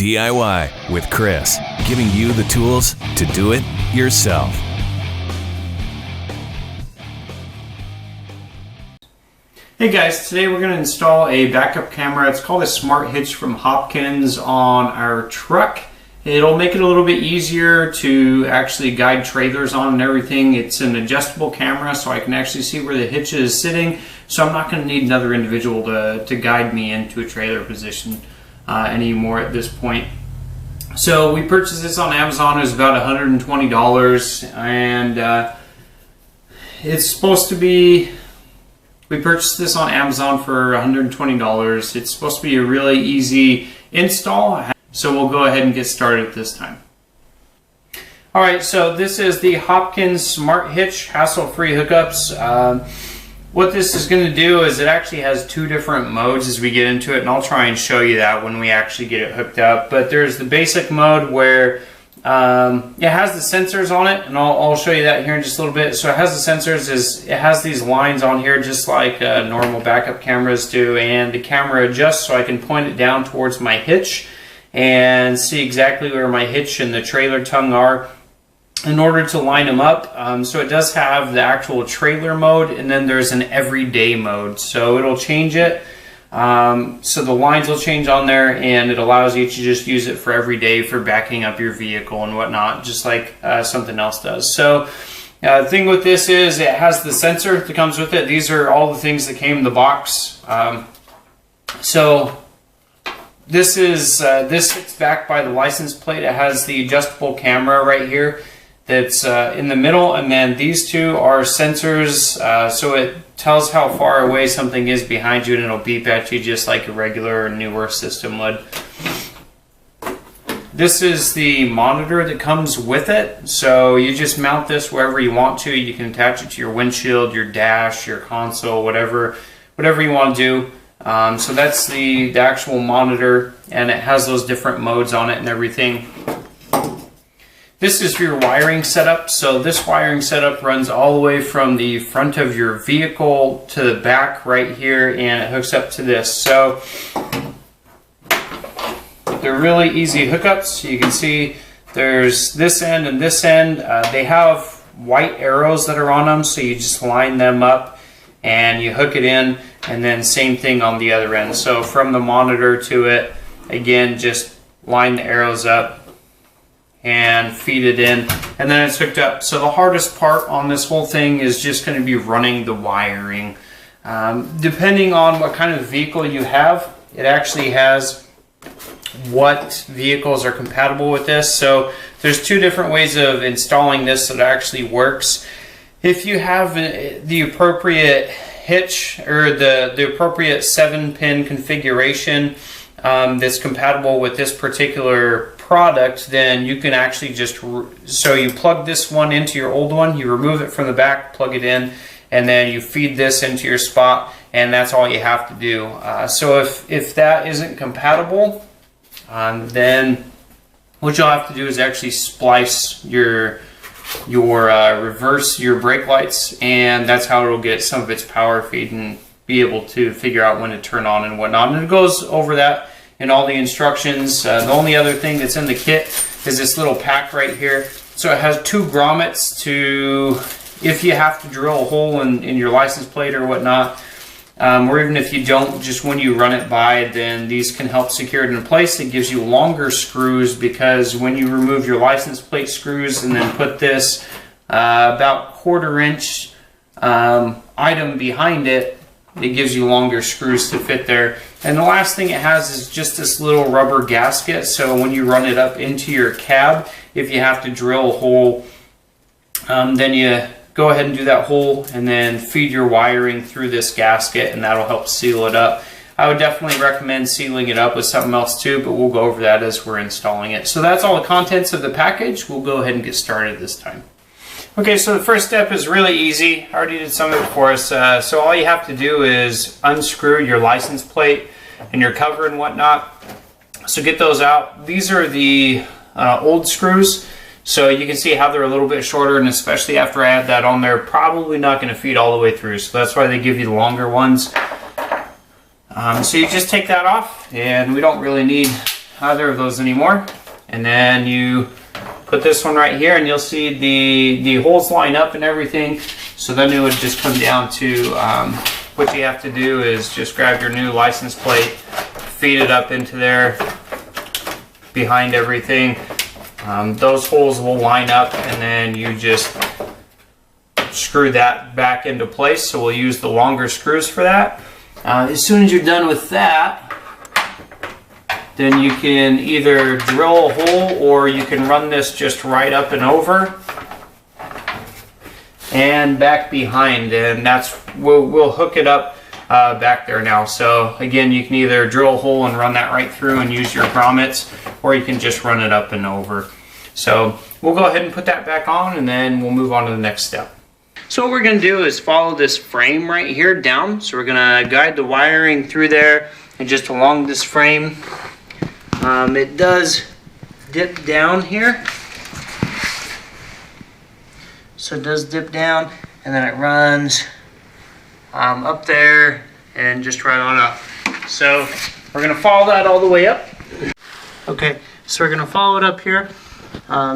DIY with Chris, giving you the tools to do it yourself. Hey guys, today we're going to install a backup camera. It's called a Smart Hitch from Hopkins on our truck. It'll make it a little bit easier to actually guide trailers on and everything. It's an adjustable camera, so I can actually see where the hitch is sitting, so I'm not going to need another individual to guide me into a trailer position anymore at this point. So we purchased this on Amazon. It was about $120, and it's supposed to be... We purchased this on Amazon for $120. It's supposed to be a really easy install, so we'll go ahead and get started this time. Alright, so this is the Hopkins Smart Hitch, hassle-free hookups. What this is going to do is it actually has two different modes as we get into it, and I'll try and show you that when we actually get it hooked up. But there's the basic mode where it has the sensors on it, and I'll show you that here in just a little bit. So it has the sensors, it has these lines on here just like normal backup cameras do, and the camera adjusts so I can point it down towards my hitch and see exactly where my hitch and the trailer tongue are in order to line them up. So it does have the actual trailer mode, and then there's an everyday mode, so it'll change it. So the lines will change on there, and it allows you to just use it for every day for backing up your vehicle and whatnot, just like something else does. So the thing with this is it has the sensor that comes with it. These are all the things that came in the box. So this sits back by the license plate. It has the adjustable camera right here that's in the middle, and then these two are sensors, so it tells how far away something is behind you, and it'll beep at you just like a regular newer system would. This is the monitor that comes with it, so you just mount this wherever you want to. You can attach it to your windshield, your dash, your console, whatever you want to do. So that's the actual monitor, and it has those different modes on it and everything. This is your wiring setup. So this wiring setup runs all the way from the front of your vehicle to the back right here, and it hooks up to this. So they're really easy hookups. You can see there's this end and this end. They have white arrows that are on them, so you just line them up and you hook it in, and then same thing on the other end. So from the monitor to it, again, just line the arrows up and feed it in, and then it's hooked up. So the hardest part on this whole thing is just going to be running the wiring. Depending on what kind of vehicle you have, it actually has what vehicles are compatible with this. So there's two different ways of installing this that actually works. If you have the appropriate hitch or the appropriate 7-pin configuration that's compatible with this particular product, then you can actually just, so you plug this one into your old one, you remove it from the back, plug it in, and then you feed this into your spot, and that's all you have to do. So if that isn't compatible, then what you'll have to do is actually splice your reverse, your brake lights, and that's how it'll get some of its power feed and be able to figure out when to turn on and whatnot. And it goes over that in all the instructions. The only other thing that's in the kit is this little pack right here. So it has two grommets to, if you have to drill a hole in your license plate or whatnot, or even if you don't, just when you run it by, then these can help secure it in place. It gives you longer screws, because when you remove your license plate screws and then put this about 1/4 inch item behind it, it gives you longer screws to fit there. And the last thing it has is just this little rubber gasket, so when you run it up into your cab, if you have to drill a hole, then you go ahead and do that hole and then feed your wiring through this gasket, and that'll help seal it up. I would definitely recommend sealing it up with something else too, but we'll go over that as we're installing it. So that's all the contents of the package. We'll go ahead and get started this time. Okay, so the first step is really easy. I already did some of it for us. So all you have to do is unscrew your license plate and your cover and whatnot. So get those out. These are the old screws. So you can see how they're a little bit shorter, and especially after I add that on there, probably not going to feed all the way through. So that's why they give you the longer ones. So you just take that off, and we don't really need either of those anymore. And then you put this one right here, and you'll see the holes line up and everything. So then it would just come down to what you have to do is just grab your new license plate, feed it up into there behind everything. Those holes will line up, and then you just screw that back into place. So we'll use the longer screws for that. As soon as you're done with that, then you can either drill a hole or you can run this just right up and over and back behind, and that's we'll hook it up back there now. So again, you can either drill a hole and run that right through and use your grommets, or you can just run it up and over. So we'll go ahead and put that back on, and then we'll move on to the next step. So what we're going to do is follow this frame right here down. So we're going to guide the wiring through there and just along this frame. It does dip down here. So it does dip down, and then it runs up there and just right on up. So we're going to follow that all the way up. Okay, so we're going to follow it up here.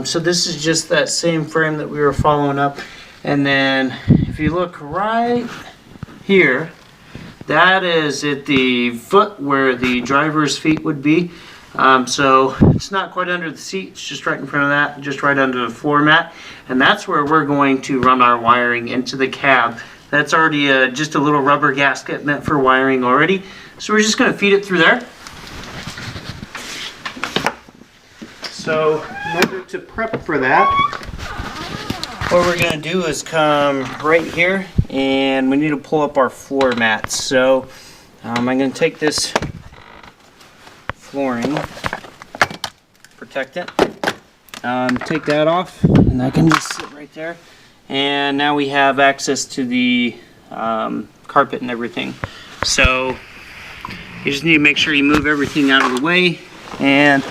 So this is just that same frame that we were following up. And then if you look right here, that is at the foot where the driver's feet would be. So it's not quite under the seat, it's just right in front of that, just right under the floor mat. And that's where we're going to run our wiring into the cab. That's already just a little rubber gasket meant for wiring already. So we're just going to feed it through there. So in order to prep for that, what we're going to do is come right here, and we need to pull up our floor mats. So I'm going to take this flooring, protect it, take that off, and that can just sit right there. And now we have access to the carpet and everything. So you just need to make sure you move everything out of the way and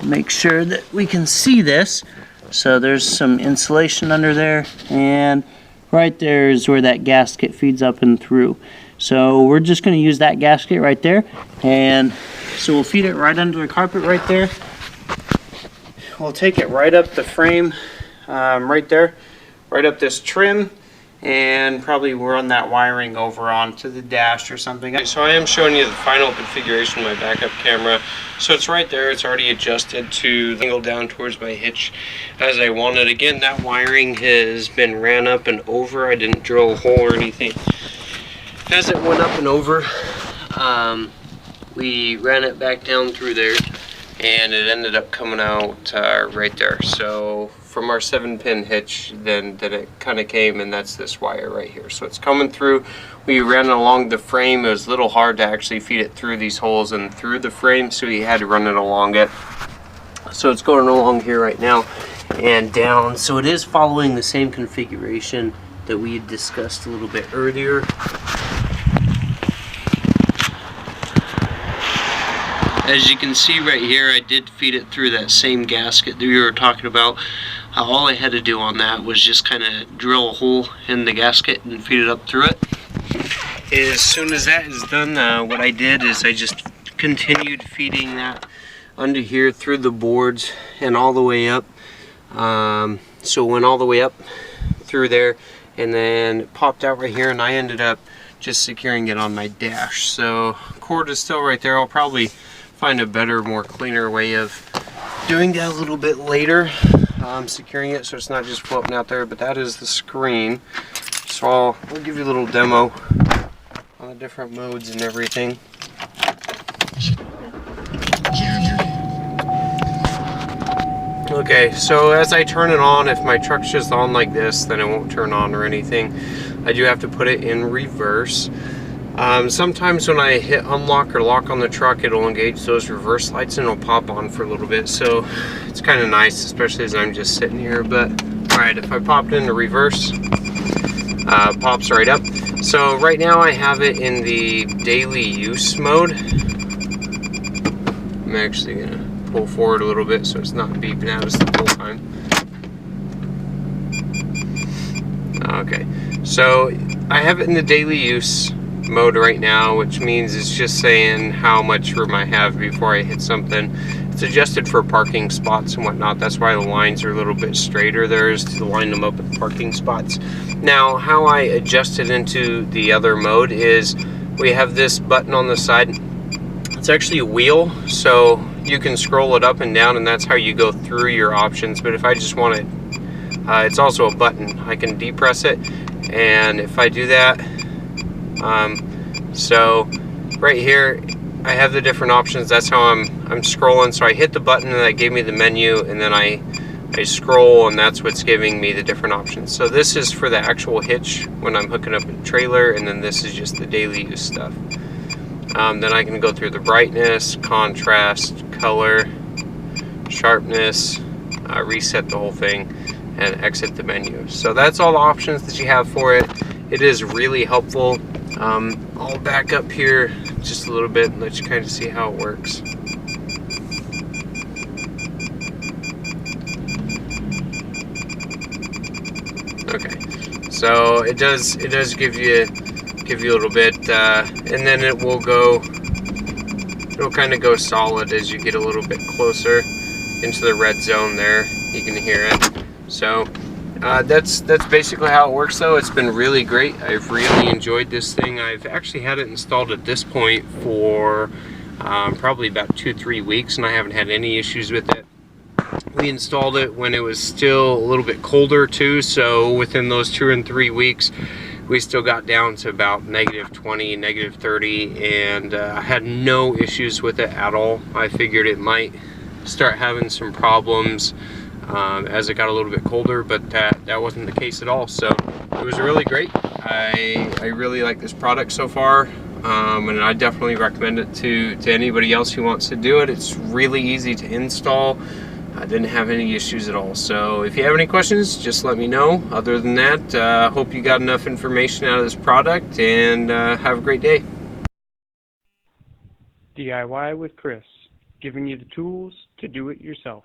make sure that we can see this. So there's some insulation under there, and right there is where that gasket feeds up and through. So we're just going to use that gasket right there, and so we'll feed it right under the carpet right there. We'll take it right up the frame, right there, right up this trim, and probably run that wiring over onto the dash or something. So I am showing you the final configuration of my backup camera. So it's right there, it's already adjusted to angle down towards my hitch as I want it. Again, that wiring has been ran up and over. I didn't drill a hole or anything. As it went up and over, we ran it back down through there, and it ended up coming out right there. So from our 7-pin hitch, then it kind of came, and that's this wire right here. So it's coming through. We ran it along the frame. It was a little hard to actually feed it through these holes and through the frame, so we had to run it along it. So it's going along here right now and down. So it is following the same configuration that we had discussed a little bit earlier. As you can see right here, I did feed it through that same gasket that we were talking about. All I had to do on that was just kind of drill a hole in the gasket and feed it up through it. As soon as that is done, what I did is I just continued feeding that under here through the boards and all the way up. So it went all the way up through there, and then it popped out right here, and I ended up just securing it on my dash. So cord is still right there. I'll probably find a better, more cleaner way of doing that a little bit later, securing it so it's not just floating out there. But that is the screen. So I'll give you a little demo on the different modes and everything. Okay, so as I turn it on, if my truck's just on like this, then it won't turn on or anything. I do have to put it in reverse. Sometimes when I hit unlock or lock on the truck, it'll engage those reverse lights and it'll pop on for a little bit. So it's kind of nice, especially as I'm just sitting here. But alright, if I popped into reverse, pops right up. So right now I have it in the daily use mode. I'm actually gonna pull forward a little bit so it's not beeping at us the whole time. Okay, so I have it in the daily use mode right now, which means it's just saying how much room I have before I hit something. It's adjusted for parking spots and whatnot. That's why the lines are a little bit straighter there, is to line them up with parking spots. Now, how I adjust it into the other mode is we have this button on the side. It's actually a wheel, so you can scroll it up and down, and that's how you go through your options. But if I just want it, it's also a button. I can depress it, and if I do that, so right here I have the different options. That's how I'm scrolling. So I hit the button and that gave me the menu, and then I scroll, and that's what's giving me the different options. So this is for the actual hitch when I'm hooking up a trailer, and then this is just the daily use stuff. Then I can go through the brightness, contrast, color, sharpness, reset the whole thing, and exit the menu. So that's all the options that you have for it. It is really helpful. I'll back up here just a little bit and let you kind of see how it works. Okay, so it does give you a little bit, and then it'll kind of go solid as you get a little bit closer into the red zone there. You can hear it. So that's basically how it works, though. It's been really great. I've really enjoyed this thing. I've actually had it installed at this point for probably about 2-3 weeks, and I haven't had any issues with it. We installed it when it was still a little bit colder too, so within those 2 and 3 weeks we still got down to about -20, -30, and I had no issues with it at all. I figured it might start having some problems as it got a little bit colder, but that wasn't the case at all. So it was really great. I really like this product so far, and I definitely recommend it to anybody else who wants to do it. It's really easy to install. I didn't have any issues at all. So if you have any questions, just let me know. Other than that, hope you got enough information out of this product, and have a great day. DIY with Chris, giving you the tools to do it yourself.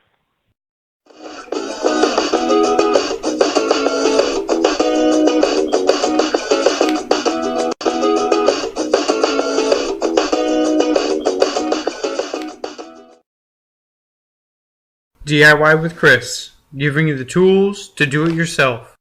DIY with Chris, giving you the tools to do it yourself.